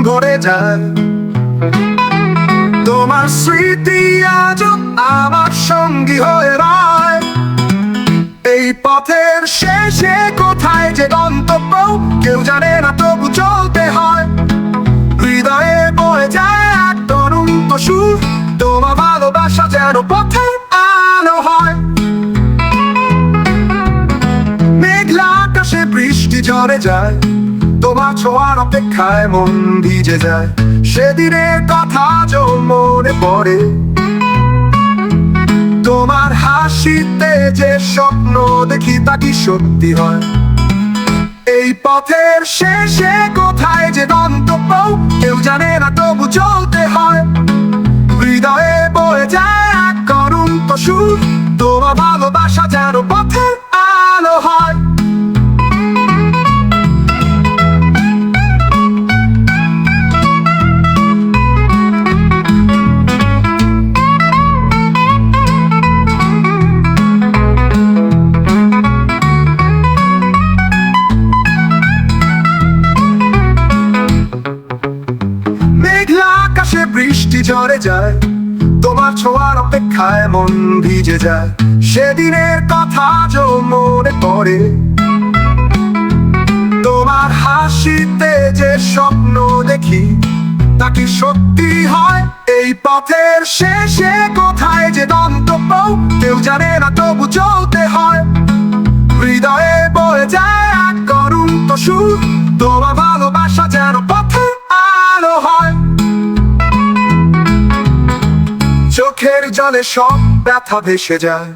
ভরে যায়। তোমার স্মৃতি আজও আমার সঙ্গী হয়ে রয়। এই পথের শেষে কোথায় যে গন্তব্য কেউ জানে না, তবু চলতে হয়। হৃদয়ে বয়ে যায় এক তরুণ সুর, তোমার ভালোবাসা যেন পথের আলো হয়। মেঘলা আকাশে বৃষ্টি ঝরে যায়, তোমার ছোঁয়ার অপেক্ষায় মন ভিজে যায়। সেদিনের কথা আজও মনে পড়ে, তোমার হাসিতে যে স্বপ্ন দেখি তা কি সত্যি হয়। এই পথের শেষে কোথায় যে গন্তব্য কেউ জানে না, তবু চলতে হয়। হৃদয়ে বয়ে যায় এক করুণ সুর, তোমার ভালোবাসা যেন পথের আলো হয়। মেঘলা আকাশে বৃষ্টি ঝরে যায়, তোমার ছোঁয়ার অপেক্ষায় মন ভিজে যায়। সেদিনের কথা আজও মনে পড়ে, তোমার হাসিতে যে স্বপ্ন দেখি তা কি সত্যি হয়। এই পথের শেষে কোথায় যে গন্তব্য কেউ জানে না, তবু চলতে হয়। হৃদয়ে বয়ে যায় এক করুণ সুর, তোমার ভালোবাসা যেন পথের আলো হয়। চোখের জলে সব ব্যথা ভেসে যায়,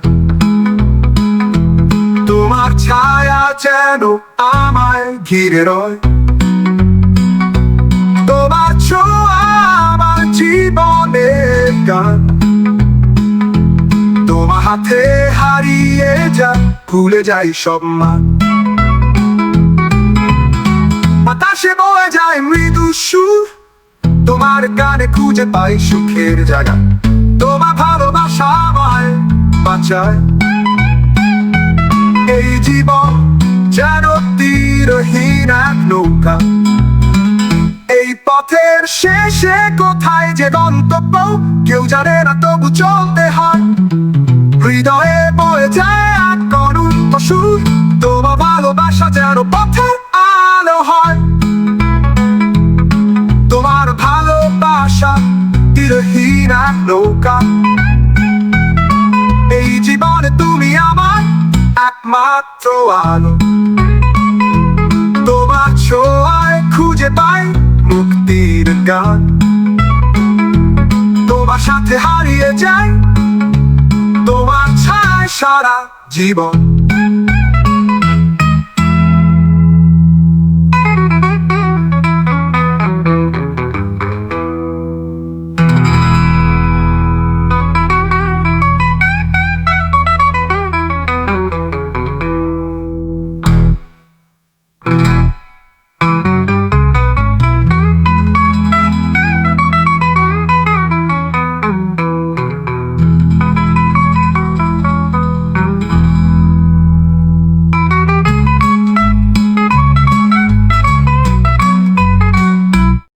তোমার ছায়া যেন আমায় ঘিরে রয়। তোমার ছোঁয়া আমার জীবনের গান, তোমার হাতে হারিয়ে যায়, ভুলে যাই সব মান। বাতাসে বয়ে যায় মৃদু সুর, তোমার গানে খুঁজে পাই সুখের জায়গা। তোমার ভালোবাসা আমায় বাঁচায়। এই জীবন যেন তীরহীন এক নৌকা, এই পথের শেষে কোথায় যে গন্তব্য কেউ জানে না, তবু চলতে হয়। হৃদয়ে বয়ে যায় এক করুণ সুর, তোমার ভালোবাসা যেন পথের আলো হয়। তোমার ভালোবাসা তীরহীন এক নৌকা, এই জীবনে তুমি আমার একমাত্র আলো। তোমার ছোঁয়ায় খুঁজে পাই মুক্তির গান, তোমার সাথে হারিয়ে যাই, তোমার ছায় সারা জীবন।